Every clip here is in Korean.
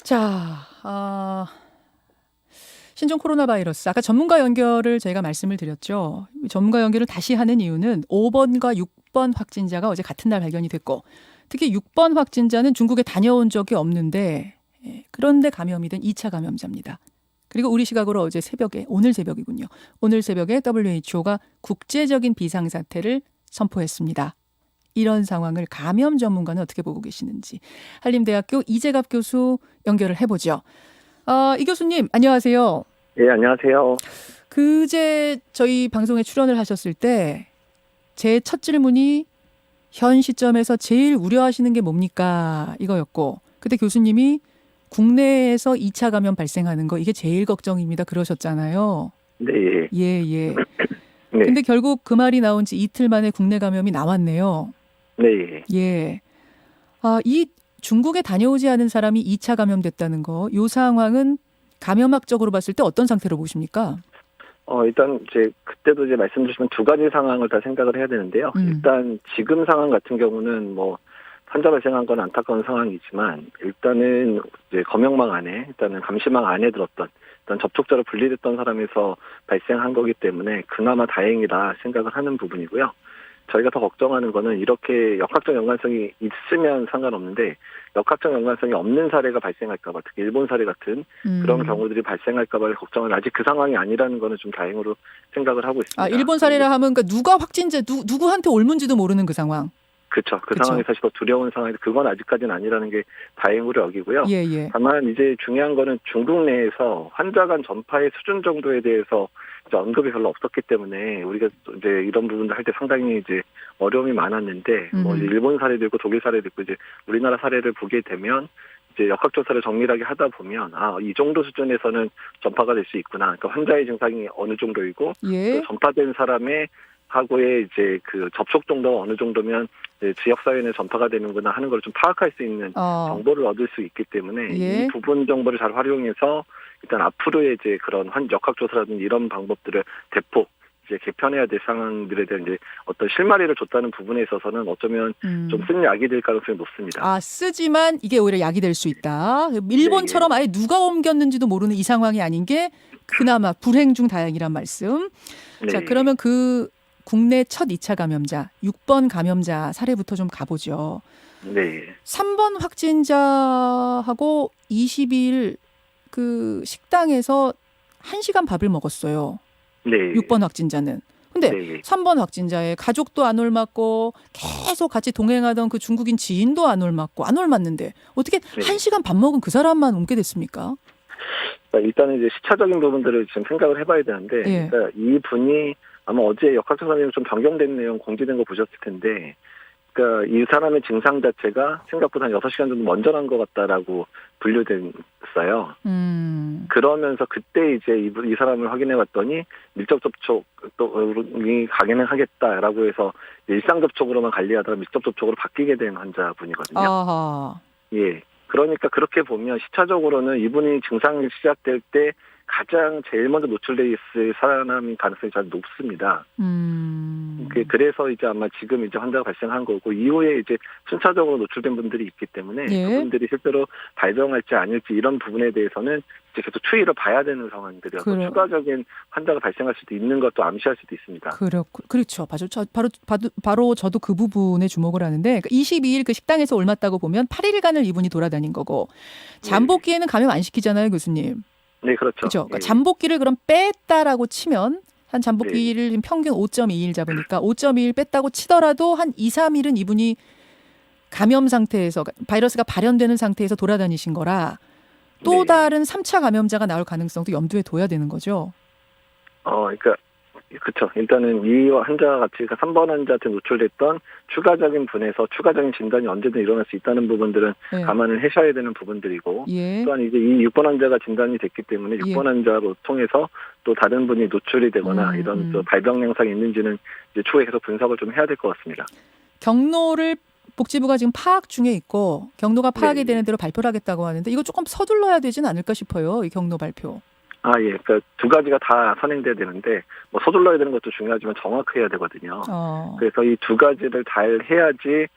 자, 신종 코로나 바이러스. 아까 전문가 연결을 저희가 말씀을 드렸죠. 전문가 연결을 다시 하는 이유는 5번과 6번 확진자가 어제 같은 날 발견이 됐고, 특히 6번 확진자는 중국에 다녀온 적이 없는데, 그런데 감염이 된 2차 감염자입니다. 그리고 우리 시각으로 어제 새벽에, 오늘 새벽이군요. 오늘 새벽에 WHO가 국제적인 비상사태를 선포했습니다. 이런 상황을 감염 전문가는 어떻게 보고 계시는지 한림대학교 이재갑 교수 연결을 해보죠. 이 교수님 안녕하세요. 예, 안녕하세요. 그제 저희 방송에 출연을 하셨을 때 제 첫 질문이 현 시점에서 제일 우려하시는 게 뭡니까? 이거였고, 그때 교수님이 국내에서 2차 감염 발생하는 거 이게 제일 걱정입니다 그러셨잖아요. 네, 예. 네, 근데 결국 그 말이 나온 지 이틀 만에 국내 감염이 나왔네요. 네. 예. 이 중국에 다녀오지 않은 사람이 2차 감염됐다는 거, 이 상황은 감염학적으로 봤을 때 어떤 상태로 보십니까? 일단 그때도 말씀 주시면 두 가지 상황을 다 생각을 해야 되는데요. 일단 지금 상황 같은 경우는 환자 발생한 건 안타까운 상황이지만, 일단은 검역망 안에, 일단은 감시망 안에 들었던, 일단 접촉자로 분리됐던 사람에서 발생한 거기 때문에 그나마 다행이다 생각을 하는 부분이고요. 저희가 더 걱정하는 거는 이렇게 역학적 연관성이 있으면 상관없는데 역학적 연관성이 없는 사례가 발생할까 봐, 특히 일본 사례 같은 그런 경우들이 발생할까 봐 걱정은, 아직 그 상황이 아니라는 거는 좀 다행으로 생각을 하고 있습니다. 일본 사례라 하면 그러니까 누가 확진자 누구한테 옮은지도 모르는 그 상황. 그렇죠. 그 상황이 사실 더 두려운 상황인데 그건 아직까지는 아니라는 게 다행으로 여기고요. 예. 다만 이제 중요한 거는 중국 내에서 환자 간 전파의 수준 정도에 대해서 언급이 별로 없었기 때문에 우리가 이런 부분들 할 때 상당히 어려움이 많았는데 일본 사례도 있고 독일 사례도 있고 우리나라 사례를 보게 되면 역학조사를 정밀하게 하다 보면 이 정도 수준에서는 전파가 될 수 있구나. 그러니까 환자의 증상이 어느 정도이고 또 전파된 사람의 하고의 그 접촉 정도가 어느 정도면 지역사회 내 전파가 되는구나 하는 걸 좀 파악할 수 있는 정보를 얻을 수 있기 때문에 이 부분 정보를 잘 활용해서 일단 앞으로의 그런 역학조사라든지 이런 방법들을 대폭 개편해야 될 상황들에 대한 어떤 실마리를 줬다는 부분에 있어서는 어쩌면 좀 쓴 약이 될 가능성이 높습니다. 쓰지만 이게 오히려 약이 될 수 있다. 일본처럼 아예 누가 옮겼는지도 모르는 이 상황이 아닌 게 그나마 불행 중 다행이란 말씀. 네. 자, 그러면 그 국내 첫 2차 감염자, 6번 감염자 사례부터 좀 가보죠. 네. 3번 확진자하고 20일 그 식당에서 1시간 밥을 먹었어요. 네. 6번 확진자는. 근데 3번 확진자의 가족도 안 옮았고 계속 같이 동행하던 그 중국인 지인도 안 옮았는데 어떻게 1시간 밥 먹은 그 사람만 옮게 됐습니까? 일단은 시차적인 부분들을 지금 생각을 해봐야 되는데, 그러니까 이 분이 아마 어제 역학조사는 좀 변경된 내용 공지된 거 보셨을 텐데, 그러니까 이 사람의 증상 자체가 생각보다 한 6시간 정도 먼저 난 것 같다라고 분류됐어요. 그러면서 그때 이 사람을 확인해 봤더니 밀접 접촉이 가능하겠다라고 해서 일상 접촉으로만 관리하다가 밀접 접촉으로 바뀌게 된 환자분이거든요. 예. 그러니까 그렇게 보면 시차적으로는 이분이 증상이 시작될 때 가장 제일 먼저 노출돼 있을 사람인 가능성이 잘 높습니다. 그래서 아마 지금 환자가 발생한 거고, 이후에 순차적으로 노출된 분들이 있기 때문에 그분들이 실제로 발병할지 아닐지 이런 부분에 대해서는 계속 추이를 봐야 되는 상황들이어서 추가적인 환자가 발생할 수도 있는 것도 암시할 수도 있습니다. 그렇죠. 바로 저도 그 부분에 주목을 하는데, 22일 그 식당에서 옮았다고 보면 8일간을 이분이 돌아다닌 거고, 잠복기에는 감염 안 시키잖아요, 교수님. 네, 그렇죠. 그러니까 잠복기를 그럼 뺐다라고 치면 한 잠복기를 평균 5.2일 잡으니까 5.2일 뺐다고 치더라도 한 2, 3일은 이분이 감염 상태에서, 바이러스가 발현되는 상태에서 돌아다니신 거라 또 다른 3차 감염자가 나올 가능성도 염두에 둬야 되는 거죠. 그러니까 그렇죠. 일단은 이 환자와 같이 3번 환자한테 노출됐던 추가적인 분에서 추가적인 진단이 언제든 일어날 수 있다는 부분들은 감안을 하셔야 되는 부분들이고, 또한 이 6번 환자가 진단이 됐기 때문에 6번 환자로 통해서 또 다른 분이 노출이 되거나 이런 발병 양상이 있는지는 추후에 계속 분석을 좀 해야 될 것 같습니다. 경로를 복지부가 지금 파악 중에 있고, 경로가 파악이 되는 대로 발표를 하겠다고 하는데 이거 조금 서둘러야 되진 않을까 싶어요. 이 경로 발표. 그러니까 두 가지가 다 선행돼야 되는데 서둘러야 되는 것도 중요하지만 정확해야 되거든요. 그래서 이 두 가지를 잘 해야지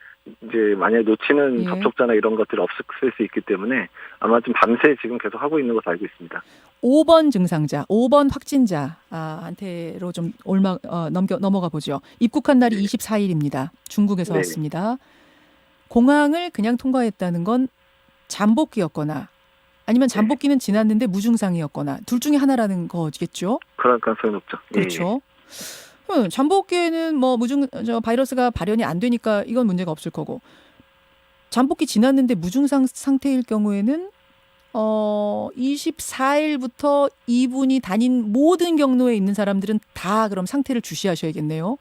이제 만약에 놓치는 예. 접촉자나 이런 것들이 없을 수 있기 때문에 아마 좀 밤새 지금 계속 하고 있는 것으로 알고 있습니다. 5번 증상자, 5번 확진자한테로 좀 넘어가 보죠. 입국한 날이 24일입니다. 중국에서 네. 왔습니다. 공항을 그냥 통과했다는 건 잠복기였거나 아니면 잠복기는 지났는데 무증상이었거나 둘 중에 하나라는 거겠죠? 그럴 가능성이 높죠. 그렇죠. 잠복기에는 뭐 바이러스가 발현이 안 되니까 이건 문제가 없을 거고 잠복기 지났는데 무증상 상태일 경우에는 24일부터 이분이 다닌 모든 경로에 있는 사람들은 다 그럼 상태를 주시하셔야겠네요.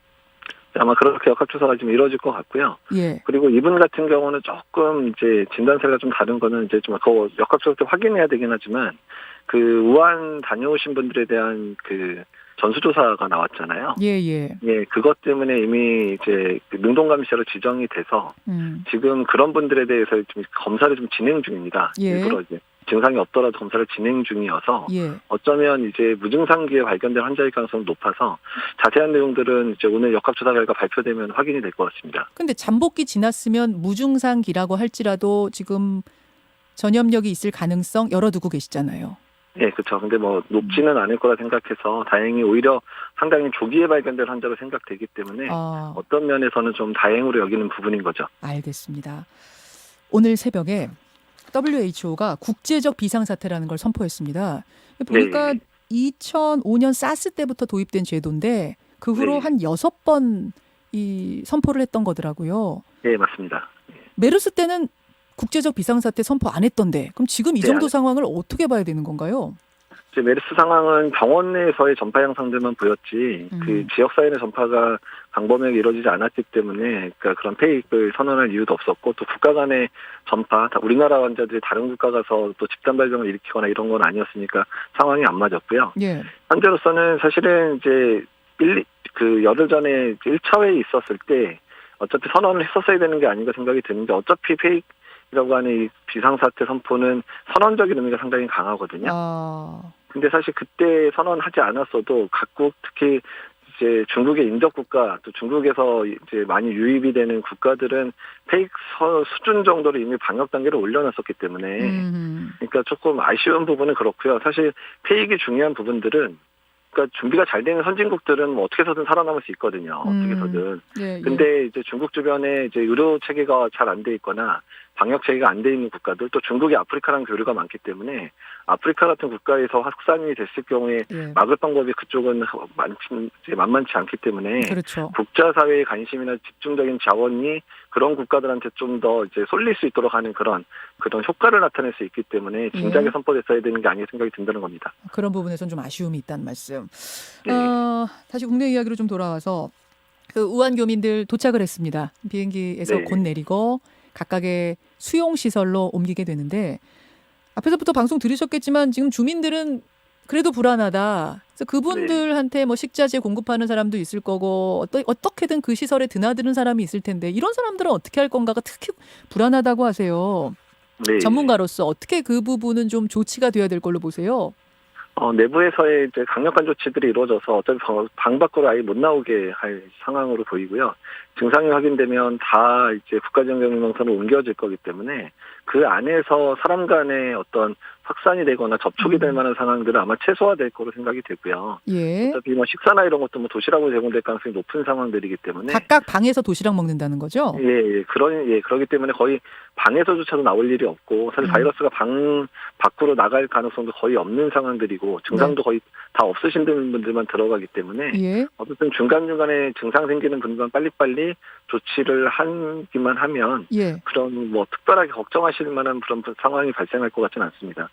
아마 그렇게 역학조사가 좀 이루어질 것 같고요. 예. 그리고 이분 같은 경우는 조금 이제 진단세가 좀 다른 거는 이제 좀 그 역학조사 때 확인해야 되긴 하지만 그 우한 다녀오신 분들에 대한 그 전수조사가 나왔잖아요. 예, 예. 예, 그것 때문에 이미 이제 그 능동감시자로 지정이 돼서 지금 그런 분들에 대해서 좀 검사를 좀 진행 중입니다. 예. 일부러 이제 증상이 없더라도 검사를 진행 중이어서 예. 어쩌면 이제 무증상기에 발견된 환자일 가능성이 높아서 자세한 내용들은 이제 오늘 역학조사 결과 발표되면 확인이 될 것 같습니다. 근데 잠복기 지났으면 무증상기라고 할지라도 지금 전염력이 있을 가능성 열어두고 계시잖아요. 네, 그렇죠. 근데 뭐 높지는 않을 거라 생각해서 다행히 오히려 상당히 조기에 발견된 환자로 생각되기 때문에 어떤 면에서는 좀 다행으로 여기는 부분인 거죠. 알겠습니다. 오늘 새벽에 WHO가 국제적 비상사태라는 걸 선포했습니다. 보니까 네. 2005년 사스 때부터 도입된 제도인데 그 후로 네. 한 6번 이 선포를 했던 거더라고요. 네, 맞습니다. 메르스 때는 국제적 비상사태 선포 안 했던데 그럼 지금 이 정도 상황을 어떻게 봐야 되는 건가요? 이제 메르스 상황은 병원 내에서의 전파 양상들만 보였지 그 지역사회 내 전파가 광범위하게 이루어지지 않았기 때문에 그러니까 그런 페이크를 선언할 이유도 없었고 또 국가 간의 전파, 우리나라 환자들이 다른 국가 가서 또 집단 발병을 일으키거나 이런 건 아니었으니까 상황이 안 맞았고요. 예. 현재로서는 사실은 이제 열흘 전에 1차 회의 있었을 때 어차피 선언을 했었어야 되는 게 아닌가 생각이 드는데 어차피 페이크라고 하는 이 비상사태 선포는 선언적인 의미가 상당히 강하거든요. 근데 사실 그때 선언하지 않았어도 각국 특히 이제 중국의 인접 국가 또 중국에서 이제 많이 유입이 되는 국가들은 페이크 수준 정도로 이미 방역 단계를 올려놨었기 때문에 그러니까 조금 아쉬운 부분은 그렇고요. 사실 페이크 중요한 부분들은 그러니까 준비가 잘 되는 선진국들은 뭐 어떻게 해서든 살아남을 수 있거든요. 어떻게 해서든. 예, 예. 근데 이제 중국 주변에 이제 의료 체계가 잘 안 돼 있거나 방역 체계가 안 돼 있는 국가들 또 중국이 아프리카랑 교류가 많기 때문에 아프리카 같은 국가에서 확산이 됐을 경우에 막을 방법이 그쪽은 만만치 않기 때문에 그렇죠. 국제사회의 관심이나 집중적인 자원이 그런 국가들한테 좀 더 이제 쏠릴 수 있도록 하는 그런 효과를 나타낼 수 있기 때문에 진작에 선포됐어야 되는 게 아니라 생각이 든다는 겁니다. 그런 부분에서는 좀 아쉬움이 있다는 말씀. 네. 다시 국내 이야기로 좀 돌아와서 그 우한 교민들 도착을 했습니다. 비행기에서 곧 내리고 각각의 수용시설로 옮기게 되는데 앞에서부터 방송 들으셨겠지만 지금 주민들은 그래도 불안하다. 그래서 그분들한테 뭐 식자재 공급하는 사람도 있을 거고 어떻게든 그 시설에 드나드는 사람이 있을 텐데 이런 사람들은 어떻게 할 건가가 특히 불안하다고 하세요. 네. 전문가로서 어떻게 그 부분은 좀 조치가 돼야 될 걸로 보세요? 내부에서의 이제 강력한 조치들이 이루어져서 어차피 방 밖으로 아예 못 나오게 할 상황으로 보이고요. 증상이 확인되면 다 이제 국가정경망선으로 옮겨질 거기 때문에 그 안에서 사람 간의 어떤 확산이 되거나 접촉이 될 만한 상황들은 아마 최소화될 거로 생각이 되고요. 예. 어차피 뭐 식사나 이런 것도 뭐 도시락으로 제공될 가능성이 높은 상황들이기 때문에 각각 방에서 도시락 먹는다는 거죠? 그러기 때문에 거의 방에서조차도 나올 일이 없고 사실 바이러스가 방 밖으로 나갈 가능성도 거의 없는 상황들이고 증상도 거의 다 없으신 분들만 들어가기 때문에 어쨌든 중간중간에 증상 생기는 분들만 빨리빨리 조치를 하기만 하면 그런 뭐 특별하게 걱정하실 만한 그런 상황이 발생할 것 같지는 않습니다.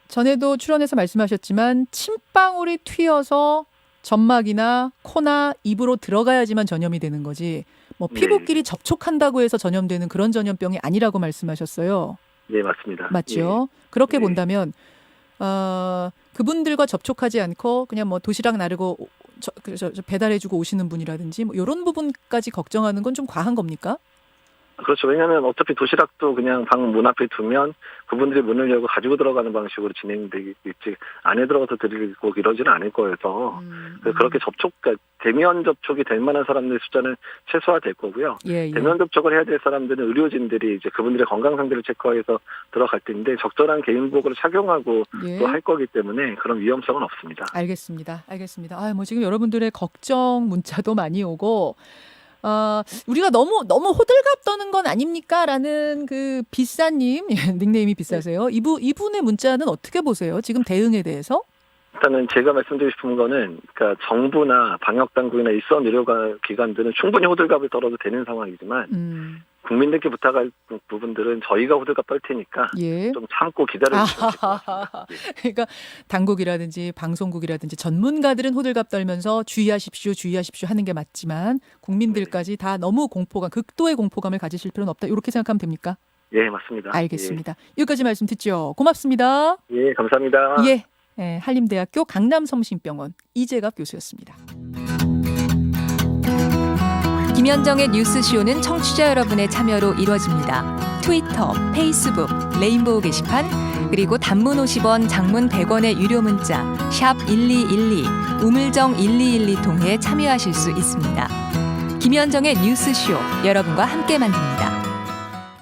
전에도 출연해서 말씀하셨지만 침방울이 튀어서 점막이나 코나 입으로 들어가야지만 전염이 되는 거지 뭐 피부끼리 접촉한다고 해서 전염되는 그런 전염병이 아니라고 말씀하셨어요. 네, 맞습니다. 맞죠? 그렇게 본다면 그분들과 접촉하지 않고 그냥 뭐 도시락 나르고 배달해주고 오시는 분이라든지 뭐 이런 부분까지 걱정하는 건 좀 과한 겁니까? 그렇죠. 왜냐하면 어차피 도시락도 그냥 방 문 앞에 두면 그분들이 문을 열고 가지고 들어가는 방식으로 진행되겠지, 안에 들어가서 드리고 이러지는 않을 거여서 그렇게 그러니까 대면 접촉이 될 만한 사람들의 숫자는 최소화될 거고요. 예, 예. 대면 접촉을 해야 될 사람들은 의료진들이 이제 그분들의 건강 상태를 체크해서 들어갈 텐데 적절한 개인복을 착용하고 예. 또 할 거기 때문에 그런 위험성은 없습니다. 알겠습니다. 알겠습니다. 뭐 지금 여러분들의 걱정 문자도 많이 오고, 우리가 너무 호들갑 떠는 건 아닙니까?라는 그 비싸님, 닉네임이 비싸세요. 이분의 문자는 어떻게 보세요? 지금 대응에 대해서? 일단은 제가 말씀드리고 싶은 거는, 그러니까 정부나 방역 당국이나 일선 의료기관들은 충분히 호들갑을 떨어도 되는 상황이지만 국민들께 부탁할 부분들은 저희가 호들갑 떨 테니까 예. 좀 참고 기다려주시면 될 것 같습니다. 예. 그러니까 당국이라든지 방송국이라든지 전문가들은 호들갑 떨면서 주의하십시오 하는 게 맞지만 국민들까지 다 너무 극도의 공포감을 가지실 필요는 없다. 이렇게 생각하면 됩니까? 예, 맞습니다. 알겠습니다. 여기까지 말씀 듣죠. 고맙습니다. 예, 감사합니다. 예. 한림대학교 강남성심병원 이재갑 교수였습니다. 김현정의 뉴스쇼는 청취자 여러분의 참여로 이루어집니다. 트위터, 페이스북, 레인보우 게시판, 그리고 단문 50원, 장문 100원의 유료 문자 샵 1212, 우물정 1212 통해 참여하실 수 있습니다. 김현정의 뉴스쇼, 여러분과 함께 만듭니다.